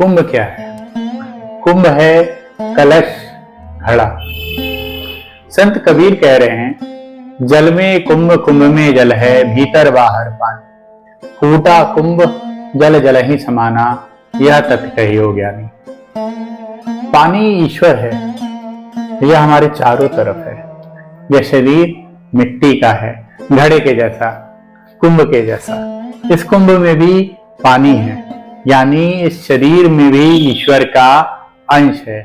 कुंभ क्या है? कुंभ है कलश, घड़ा। संत कबीर कह रहे हैं, जल में कुंभ, कुंभ में जल है, भीतर बाहर पानी। फूटा कुंभ, जल जल ही समाना, यह तथ्य कहियो ज्ञानी। पानी ईश्वर है, यह हमारे चारों तरफ है। यह शरीर मिट्टी का है, घड़े के जैसा, कुंभ के जैसा। इस कुंभ में भी पानी है, यानी इस शरीर में भी ईश्वर का अंश है।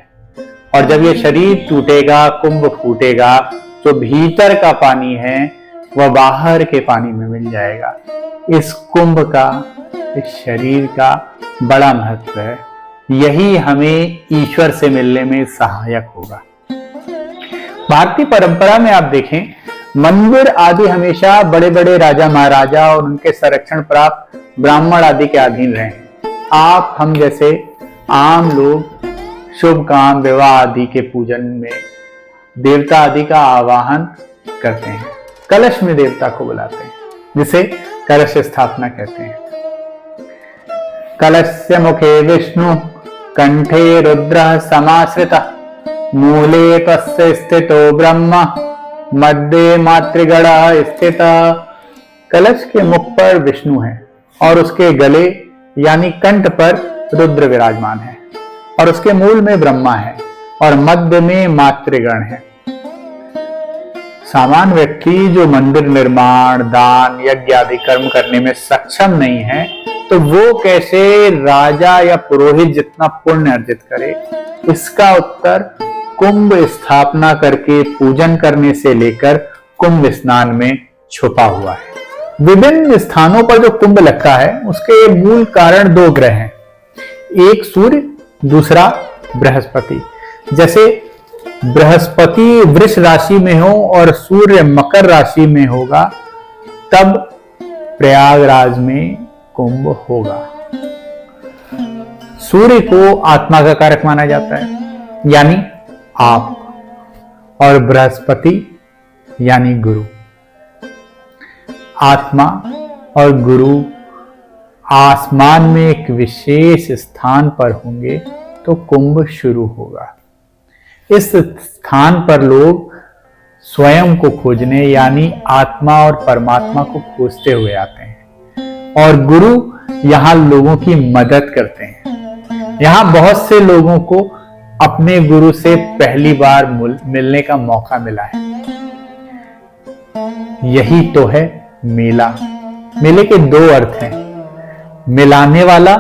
और जब ये शरीर टूटेगा, कुंभ फूटेगा, तो भीतर का पानी है वह बाहर के पानी में मिल जाएगा। इस कुंभ का, इस शरीर का बड़ा महत्व है। यही हमें ईश्वर से मिलने में सहायक होगा। भारतीय परंपरा में आप देखें, मंदिर आदि हमेशा बड़े बड़े राजा महाराजा और उनके संरक्षण प्राप्त ब्राह्मण आदि के अधीन रहे हैं। आप हम जैसे आम लोग शुभ काम, विवाह आदि के पूजन में देवता आदि का आवाहन करते हैं। कलश में देवता को बुलाते हैं, जिसे कलश स्थापना कहते हैं। कलशस्य मुखे विष्णु, कंठे रुद्र समाश्रितः, मूले तस्य स्थितो ब्रह्म, मध्य मातृगण स्थित। कलश के मुख पर विष्णु है और उसके गले यानी कंठ पर रुद्र विराजमान है, और उसके मूल में ब्रह्मा है और मध्य में मातृगण है। सामान्य व्यक्ति जो मंदिर निर्माण, दान, यज्ञ आदि कर्म करने में सक्षम नहीं है, तो वो कैसे राजा या पुरोहित जितना पुण्य अर्जित करे? इसका उत्तर कुंभ स्थापना करके पूजन करने से लेकर कुंभ स्नान में छुपा हुआ है। विभिन्न स्थानों पर जो कुंभ लगता है, उसके मूल कारण दो ग्रह हैं, एक सूर्य, दूसरा बृहस्पति। जैसे बृहस्पति वृष राशि में हो और सूर्य मकर राशि में होगा, तब प्रयागराज में कुंभ होगा। सूर्य को आत्मा का कारक माना जाता है, यानी आप, और बृहस्पति यानी गुरु। आत्मा और गुरु आसमान में एक विशेष स्थान पर होंगे तो कुंभ शुरू होगा। इस स्थान पर लोग स्वयं को खोजने, यानी आत्मा और परमात्मा को खोजते हुए आते हैं, और गुरु यहां लोगों की मदद करते हैं। यहां बहुत से लोगों को अपने गुरु से पहली बार मिलने का मौका मिला है। यही तो है मेला। मेले के दो अर्थ हैं, मिलाने वाला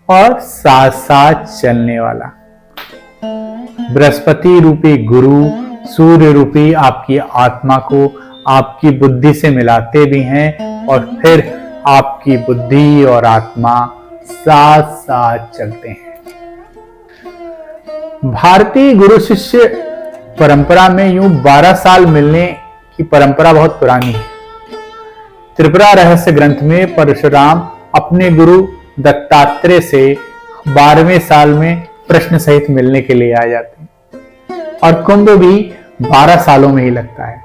और साथ साथ चलने वाला। बृहस्पति रूपी गुरु सूर्य रूपी आपकी आत्मा को आपकी बुद्धि से मिलाते भी हैं, और फिर आपकी बुद्धि और आत्मा साथ साथ चलते हैं। भारतीय गुरु शिष्य परंपरा में यूं 12 साल मिलने की परंपरा बहुत पुरानी है। त्रिपुरा रहस्य ग्रंथ में परशुराम अपने गुरु दत्तात्रेय से 12वें साल में प्रश्न सहित मिलने के लिए आ जाते हैं, और कुंभ भी 12 सालों में ही लगता है,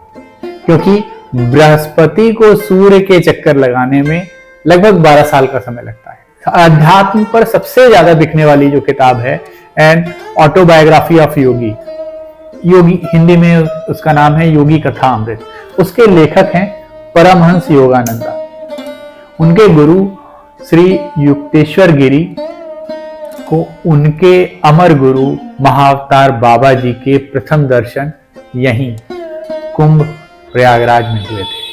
क्योंकि बृहस्पति को सूर्य के चक्कर लगाने में लगभग 12 साल का समय लगता है। अध्यात्म पर सबसे ज्यादा बिकने वाली जो किताब है, एन ऑटोबायोग्राफी ऑफ योगी, हिंदी में उसका नाम है योगी कथा अमृत, उसके लेखक हैं परमहंस योगानंदा। उनके गुरु श्री युक्तेश्वर गिरी को उनके अमर गुरु महाअवतार बाबा जी के प्रथम दर्शन यहीं कुंभ प्रयागराज में हुए थे।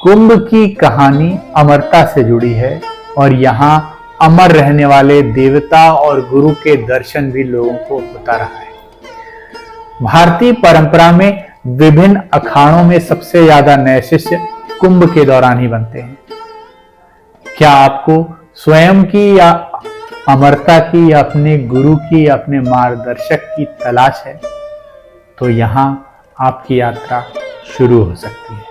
कुंभ की कहानी अमरता से जुड़ी है, और यहाँ अमर रहने वाले देवता और गुरु के दर्शन भी लोगों को होता रहा है। भारतीय परंपरा में विभिन्न अखाड़ों में सबसे ज्यादा नए शिष्य कुंभ के दौरान ही बनते हैं। क्या आपको स्वयं की या अमरता की या अपने गुरु की या अपने मार्गदर्शक की तलाश है? तो यहां आपकी यात्रा शुरू हो सकती है।